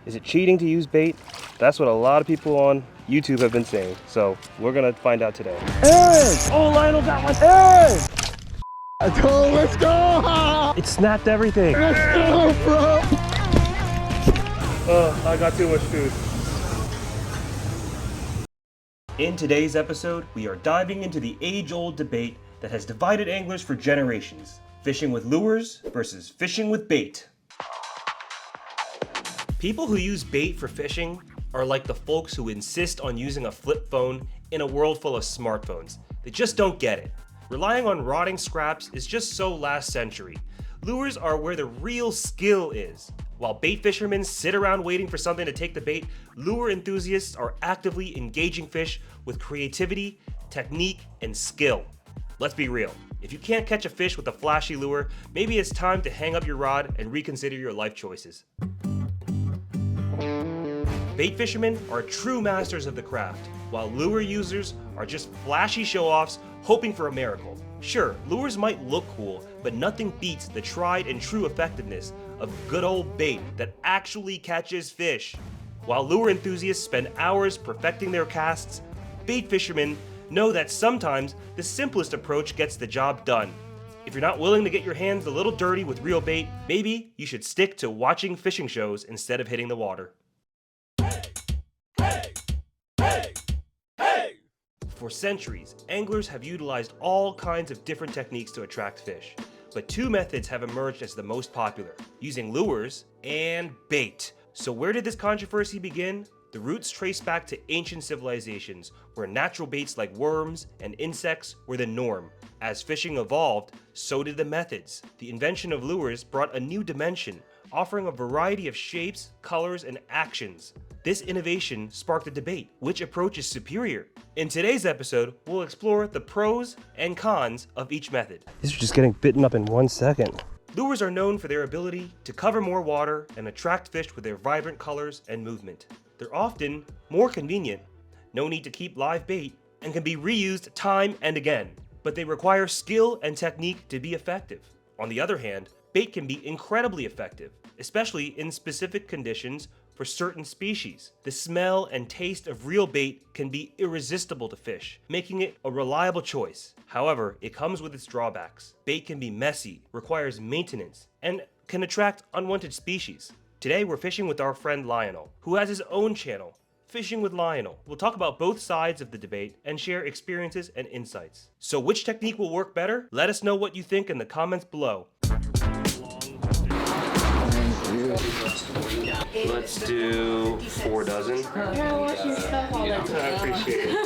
Is it cheating to use bait? That's what a lot of people on YouTube have been saying. So we're gonna find out today. Hey! Oh, Lionel got one. Hey! Let's go! It snapped everything. Let's go, bro! Oh, I got too much food. In today's episode, we are diving into the age-old debate that has divided anglers for generations. Fishing with lures versus fishing with bait. People who use bait for fishing are like the folks who insist on using a flip phone in a world full of smartphones. They just don't get it. Relying on rotting scraps is just so last century. Lures are where the real skill is. While bait fishermen sit around waiting for something to take the bait, lure enthusiasts are actively engaging fish with creativity, technique, and skill. Let's be real. If you can't catch a fish with a flashy lure, maybe it's time to hang up your rod and reconsider your life choices. Bait fishermen are true masters of the craft, while lure users are just flashy show-offs hoping for a miracle. Sure, lures might look cool, but nothing beats the tried and true effectiveness of good old bait that actually catches fish. While lure enthusiasts spend hours perfecting their casts, bait fishermen know that sometimes the simplest approach gets the job done. If you're not willing to get your hands a little dirty with real bait, maybe you should stick to watching fishing shows instead of hitting the water. For centuries, anglers have utilized all kinds of different techniques to attract fish, but two methods have emerged as the most popular, using lures and bait. So where did this controversy begin? The roots trace back to ancient civilizations, where natural baits like worms and insects were the norm. As fishing evolved, so did the methods. The invention of lures brought a new dimension, offering a variety of shapes, colors, and actions. This innovation sparked a debate. Which approach is superior? In today's episode, we'll explore the pros and cons of each method. These are just getting bitten up in 1 second. Lures are known for their ability to cover more water and attract fish with their vibrant colors and movement. They're often more convenient, no need to keep live bait, and can be reused time and again. But they require skill and technique to be effective. On the other hand, bait can be incredibly effective, especially in specific conditions for certain species. The smell and taste of real bait can be irresistible to fish, making it a reliable choice. However, it comes with its drawbacks. Bait can be messy, requires maintenance, and can attract unwanted species. Today we're fishing with our friend Lionel, who has his own channel, Fishing with Lionel. We'll talk about both sides of the debate and share experiences and insights. So which technique will work better? Let us know what you think in the comments below. Let's do 4 dozen. You're watching stuff all that I appreciate it.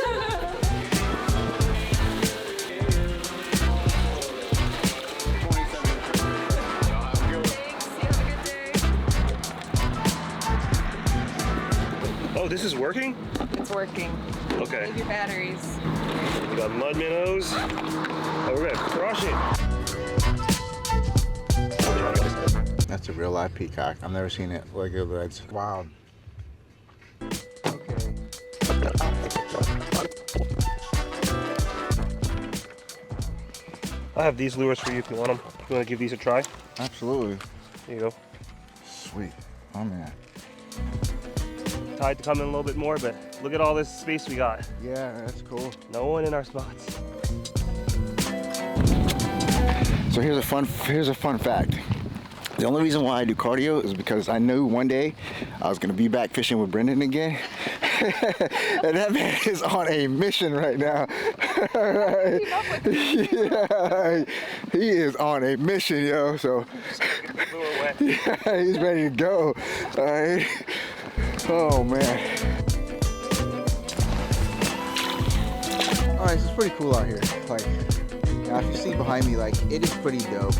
Oh, this is working? It's working. Okay. Save your batteries. We got mud minnows. Oh, we're gonna crush it. That's a real live peacock. I've never seen it like it. It's wild. Okay. I have these lures for you if you want them. You want to give these a try? Absolutely. Here you go. Sweet. Oh man. Tide to come in a little bit more, but look at all this space we got. Yeah, that's cool. No one in our spots. So here's a fun fact. The only reason why I do cardio is because I knew one day I was gonna be back fishing with Brendan again. And that man is on a mission right now. Yeah, he is on a mission, yo. So yeah, he's ready to go. All right. Oh man. All right, so it's pretty cool out here. Like, now if you see behind me, like, it is pretty dope.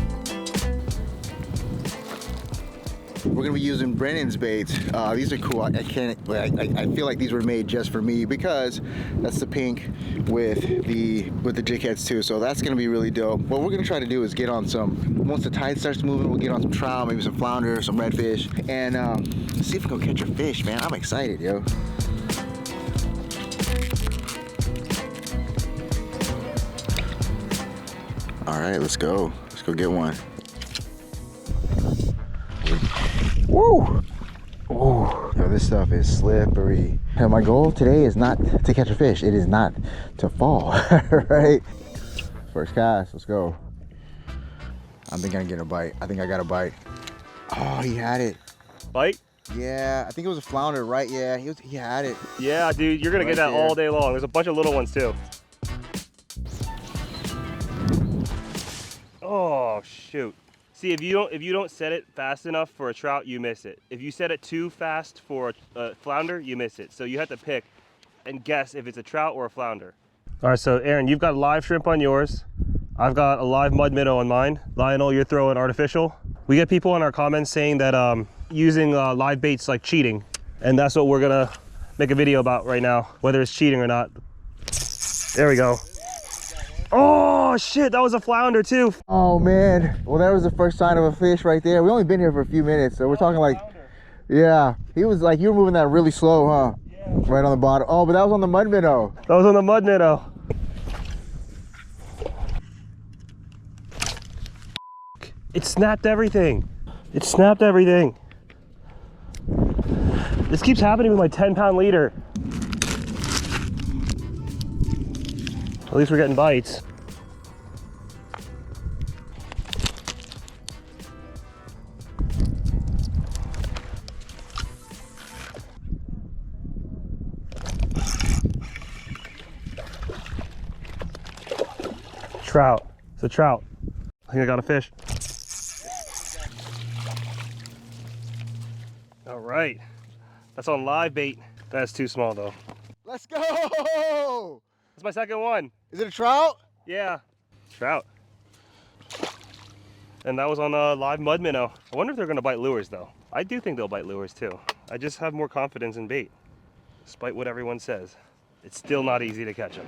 We're gonna be using Brennan's baits. These are cool. I feel like these were made just for me because that's the pink with the jig heads too. So that's gonna be really dope. What we're gonna try to do is get on some. Once the tide starts moving, we'll get on some trout, maybe some flounder, some redfish, and see if we can catch a fish. Man, I'm excited, yo. All right, let's go. Let's go get one. Woo! Oh, this stuff is slippery. And my goal today is not to catch a fish. It is not to fall, right? First cast, let's go. I think I get a bite. I think I got a bite. Oh, he had it. Bite? Yeah, I think it was a flounder, right? Yeah, he had it. Yeah, dude, you're gonna get that all day long. There's a bunch of little ones too. Oh shoot. See, if you don't set it fast enough for a trout, you miss it. If you set it too fast for a flounder, you miss it. So you have to pick and guess if it's a trout or a flounder. All right, so Aaron, you've got live shrimp on yours. I've got a live mud minnow on mine. Lionel, you're throwing artificial. We get people in our comments saying that using live bait's like cheating, and that's what we're gonna make a video about right now, whether it's cheating or not. There we go. Oh shit, that was a flounder too. Oh man, well that was the first sign of a fish right there. We only been here for a few minutes, so we're talking like, yeah, he was like, you were moving that really slow, huh? Yeah. Right on the bottom. Oh, but that was on the mud minnow. That was on the mud minnow. It snapped everything. It snapped everything. This keeps happening with my 10-pound leader. At least we're getting bites. Trout. It's a trout. I think I got a fish. All right. That's on live bait. That's too small though. Let's go! That's my second one. Is it a trout? Yeah, trout. And that was on a live mud minnow. I wonder if they're gonna bite lures though. I do think they'll bite lures too. I just have more confidence in bait, despite what everyone says. It's still not easy to catch them.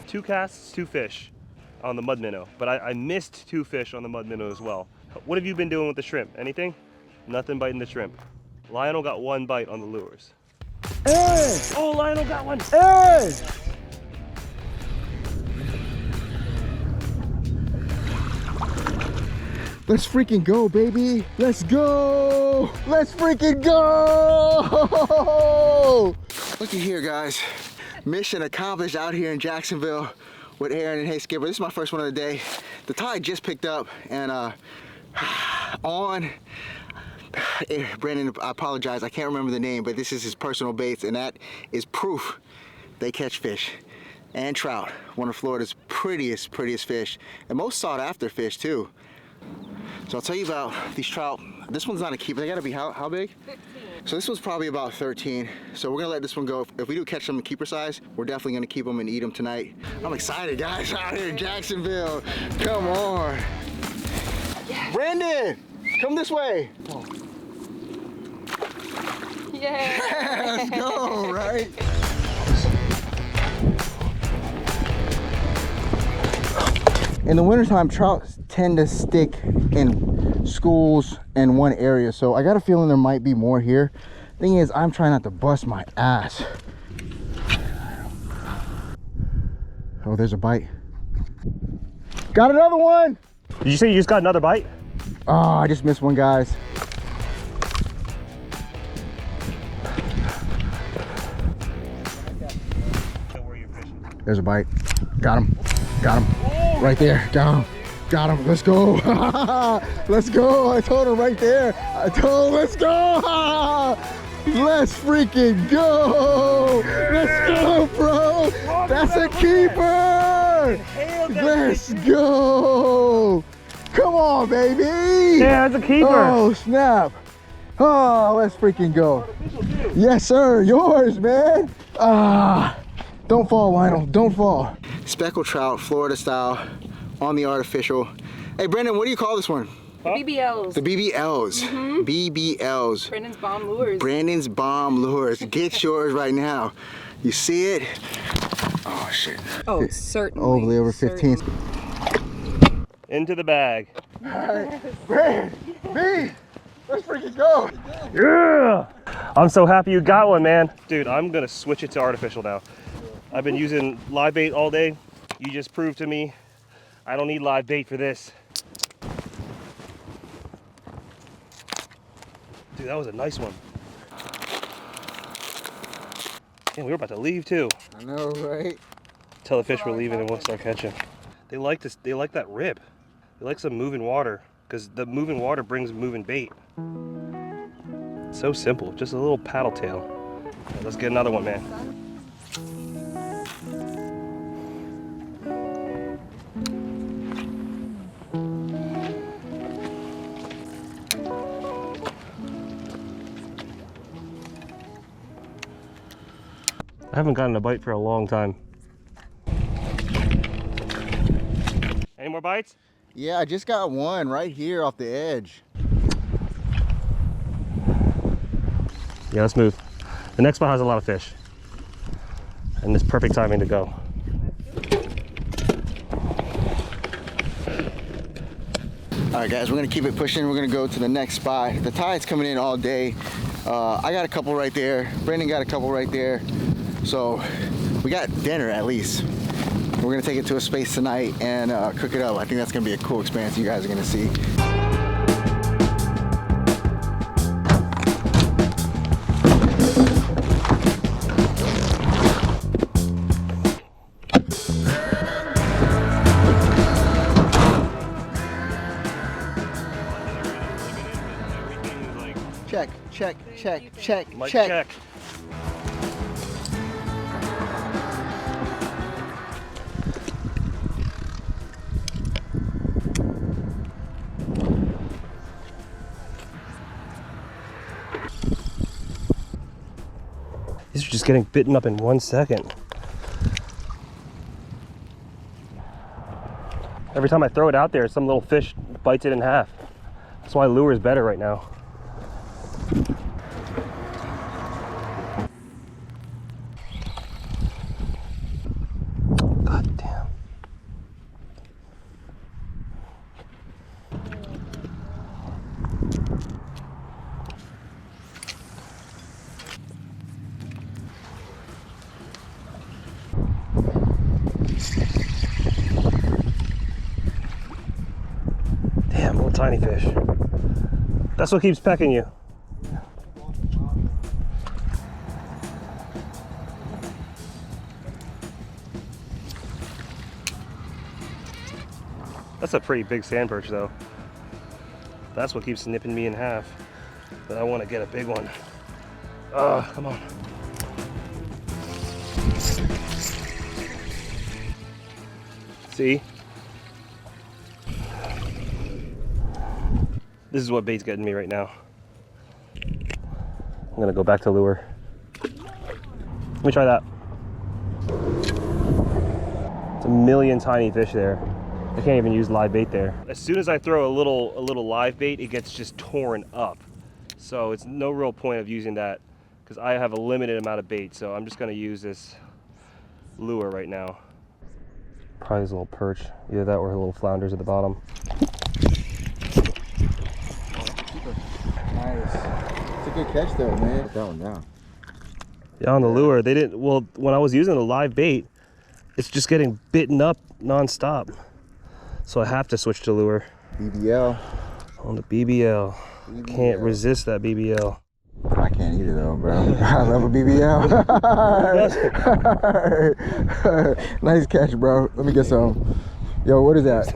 2 casts, 2 fish on the mud minnow, but I missed 2 fish on the mud minnow as well. What have you been doing with the shrimp? Anything? Nothing biting the shrimp. Lionel got 1 bite on the lures. Hey! Oh, Lionel got one. Hey! Let's freaking go, baby. Let's go. Let's freaking go. Looky here, guys. Mission accomplished out here in Jacksonville with Aaron and Hey Skipper. This is my first one of the day. The tide just picked up and Brandon, I apologize, I can't remember the name, but this is his personal baits, and that is proof they catch fish and trout. One of Florida's prettiest fish, and most sought after fish too. So I'll tell you about these trout. This one's not a keeper. They gotta be how big? 15. So this one's probably about 13. So we're gonna let this one go. If we do catch them in keeper size, we're definitely gonna keep them and eat them tonight. I'm excited, guys, out here in Jacksonville. Come on. Yes. Brandon, come this way. Oh. Yeah. Let's go, right? In the wintertime, trout tend to stick in schools in one area, so I got a feeling there might be more here. Thing is, I'm trying not to bust my ass. Oh, there's a bite. Got another one! Did you say you just got another bite? Oh, I just missed one, guys. There's a bite. Got him. Got him. Right there. Got him. Got him. Let's go. Let's go. I told him right there. I told him, let's go. Let's freaking go. Let's go, bro. That's a keeper. Let's go. Come on, baby. Yeah, that's a keeper. Oh, snap. Oh, let's freaking go. Yes, sir. Yours, man. Don't fall, Lionel. Don't fall. Speckled trout, Florida style, on the artificial. Hey, Brendan, what do you call this one? Huh? BBLs. The BBLs. Mm-hmm. BBLs. Brandon's Bomb Lures. Brandon's Bomb Lures. Get yours right now. You see it? Oh, shit. Oh, certainly. Overly over 15. Into the bag. All right, Brandon, me. Let's freaking go. Yeah! I'm so happy you got one, man. Dude, I'm gonna switch it to artificial now. I've been using live bait all day. You just proved to me I don't need live bait for this. Dude, that was a nice one. Yeah, we were about to leave too. I know, right? Tell the fish we're leaving and we'll start catching. They like this. They like that rip. They like some moving water because the moving water brings moving bait. So simple, just a little paddle tail. Right, let's get another one, man. I haven't gotten a bite for a long time. Any more bites? Yeah, I just got one right here off the edge. Yeah, let's move. The next spot has a lot of fish. And it's perfect timing to go. All right, guys, we're gonna keep it pushing. We're gonna go to the next spot. The tide's coming in all day. I got a couple right there. Brendan got a couple right there. So we got dinner at least. We're gonna take it to a space tonight and cook it up. I think that's gonna be a cool experience you guys are gonna see. Check, check, check, check, Mic check. check. These are just getting bitten up in 1 second. Every time I throw it out there, some little fish bites it in half. That's why lure is better right now. God damn. Damn, little tiny fish. That's what keeps pecking you. That's a pretty big sand perch though. That's what keeps nipping me in half. But I want to get a big one. Ah, come on. See? This is what bait's getting me right now. I'm gonna go back to lure. Let me try that. It's a million tiny fish there. I can't even use live bait there. As soon as I throw a little live bait, it gets just torn up. So it's no real point of using that because I have a limited amount of bait. So I'm just gonna use this lure right now. Probably this little perch, either that or little flounders at the bottom. Nice. It's a good catch though, man. Put that one down. Yeah, on the lure, they didn't, well, when I was using the live bait, it's just getting bitten up nonstop. So I have to switch to lure. BBL. On the BBL. Can't resist that BBL. I can't either though, bro. I love a BBL. Nice catch, bro. Let me get some. Yo, what is that?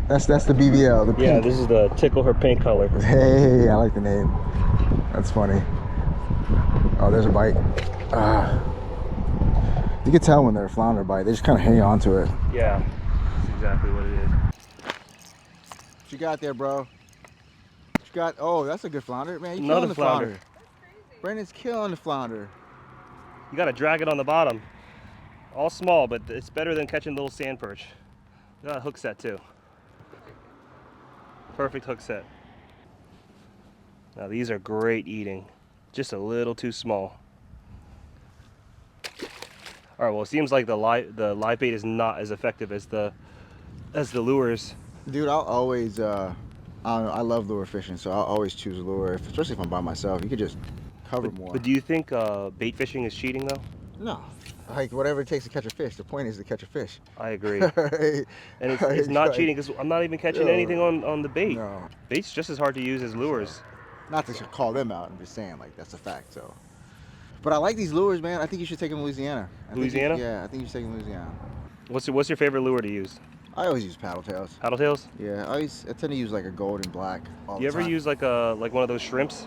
That's the BBL. The pink. Yeah, this is the tickle her paint color. Hey, I like the name. That's funny. Oh, there's a bite. You can tell when they're a flounder bite. They just kind of hang on to it. Yeah, that's exactly what it is. What you got there, bro? What you got? Oh, that's a good flounder. Man, you're Another killing the flounder. flounder. Brandon's killing the flounder. You gotta drag it on the bottom. All small, but it's better than catching little sand perch. Got a hook set too. Perfect hook set. Now these are great eating. Just a little too small. All right, well it seems like the live bait is not as effective as the lures. Dude, I'll always, I don't know, I love lure fishing, so I'll always choose lure, especially if I'm by myself. You could just cover more. But do you think bait fishing is cheating though? No. Like, whatever it takes to catch a fish. The point is to catch a fish. I agree. Right? And it's not cheating because I'm not even catching anything on the bait. No. Bait's just as hard to use as lures. Not to call them out. I'm just saying, like, that's a fact, so. But I like these lures, man. I think you should take them to Louisiana. Louisiana? Yeah, I think you should take them to Louisiana. What's your favorite lure to use? I always use paddle tails. Paddle tails? Yeah, I tend to use like a gold and black all Do you the ever time. use like one of those shrimps?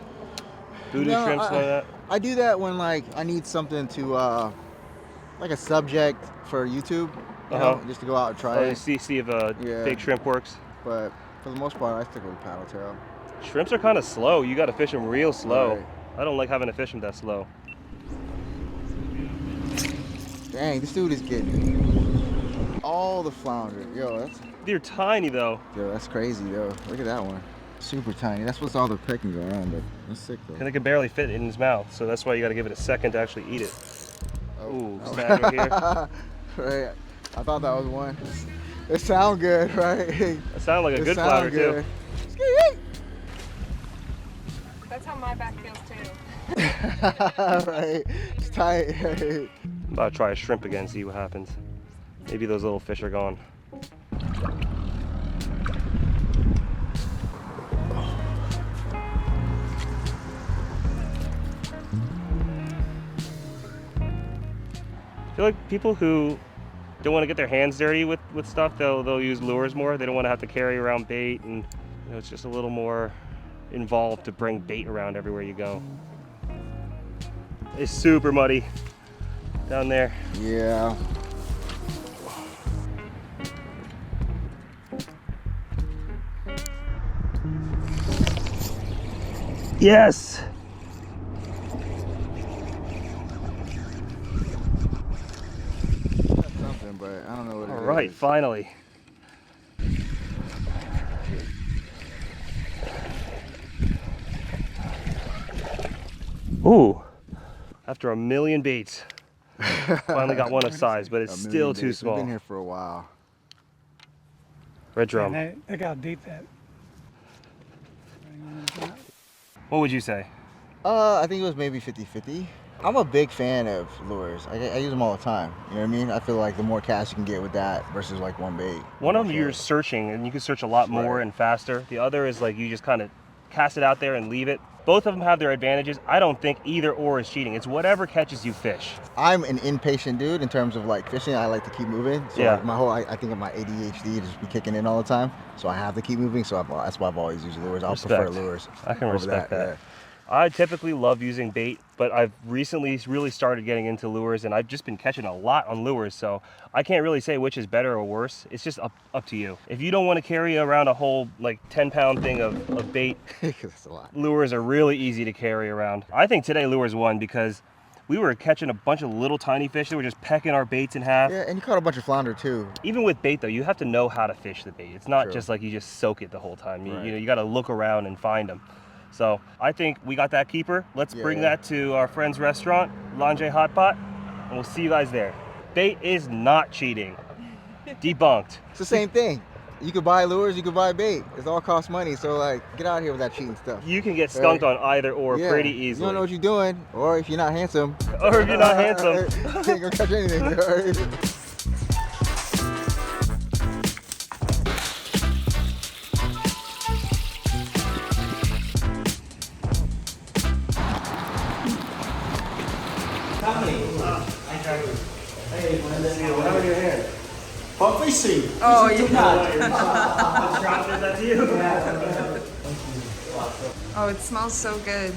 Voodoo No, shrimps, like that? I do that when like I need something to like a subject for YouTube, you know, just to go out and try it. See if a big shrimp works. But for the most part, I stick with paddle tail. Shrimps are kind of slow. You got to fish them real slow. Right. I don't like having to fish them that slow. Dang, this dude is getting all the flounder. They're tiny though. That's crazy though. Look at that one. Super tiny. That's what's all the pecking going on, but that's sick though. And they can barely fit in his mouth, so that's why you got to give it a second to actually eat it. Ooh, Oh. snag right here. Right. I thought that was one. It sound good, right? That sounded like a good flounder too. That's how my back feels too. Right. It's tight. I'm about to try a shrimp again, see what happens. Maybe those little fish are gone. I feel like people who don't want to get their hands dirty with stuff, they'll use lures more. They don't want to have to carry around bait, and you know, it's just a little more involved to bring bait around everywhere you go. It's super muddy down there. Yeah. Yes! That's something, but I don't know what it is. All right, finally. Ooh, after a million baits, finally got one of size, but it's still too We've small. been here for a while. Red drum. And look how deep that. What would you say? I think it was maybe 50-50. I'm a big fan of lures. I use them all the time. You know what I mean? I feel like the more cash you can get with that versus like one bait. One of them you're searching, and you can search a lot more and faster. The other is like you just kind of cast it out there and leave it. Both of them have their advantages. I don't think either or is cheating. It's whatever catches you fish. I'm an impatient dude in terms of like fishing. I like to keep moving. So Yeah. like, I think of my ADHD just be kicking in all the time. So I have to keep moving. So that's why I've always used lures. I'll prefer lures. I can over respect that. Yeah. I typically love using bait, but I've recently really started getting into lures, and I've just been catching a lot on lures, so I can't really say which is better or worse. It's just up to you. If you don't want to carry around a whole like 10-pound thing of bait, That's a lot. lures are really easy to carry around. I think today lures won because we were catching a bunch of little tiny fish that were just pecking our baits in half. Yeah, and you caught a bunch of flounder too. Even with bait though, you have to know how to fish the bait. It's not True. just like you just soak it the whole time. You Right. know, you got to look around and find them. So I think we got that keeper. Let's bring that to our friend's restaurant, Lanjie Hotpot, and we'll see you guys there. Bait is not cheating. Debunked. It's the same thing. You could buy lures, you could buy bait. It all costs money. So like, get out of here with that cheating stuff. You can get skunked on either or pretty You easily. don't know what you're doing, or if you're not handsome. Or if you're not handsome. You ain't gonna catch anything. Right? How are your hands? Hot fishing. Oh, yeah. That's you. Oh, it smells so good.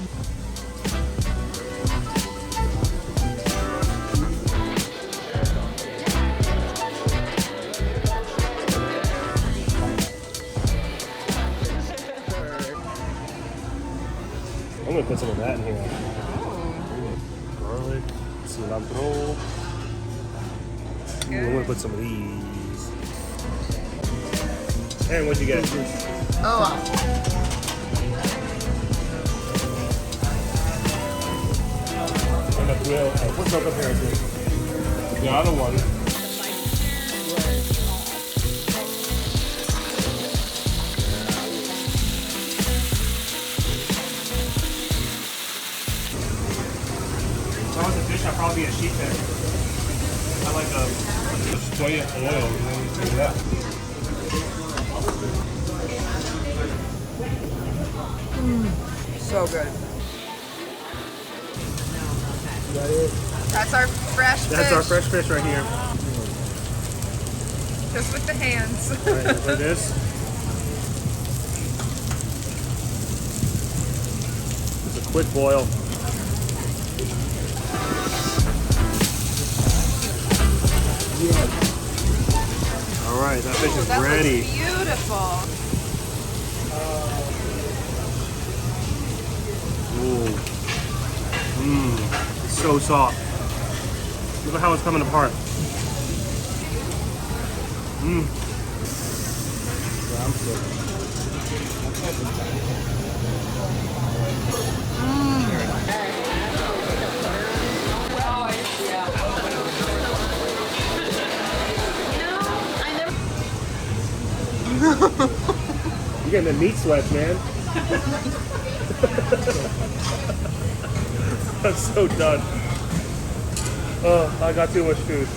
I'm gonna put some of that in here. Garlic, cilantro. I'm gonna put some of these. Aaron, what'd you get? Oh, On the grill. What's up here? The other one. If I was a fish, I'd probably be a sheephead. I like a soya oil, and then you do that. so good. That's our fresh fish. That's our fresh fish right here. Just with the hands. All right, look at this. It's a quick boil. All right, that fish is That ready. looks beautiful. Ooh. Mmm. It's so soft. Look at how it's coming apart. Mmm. You're getting the meat sweats, man. I'm so done. Oh, I got too much food.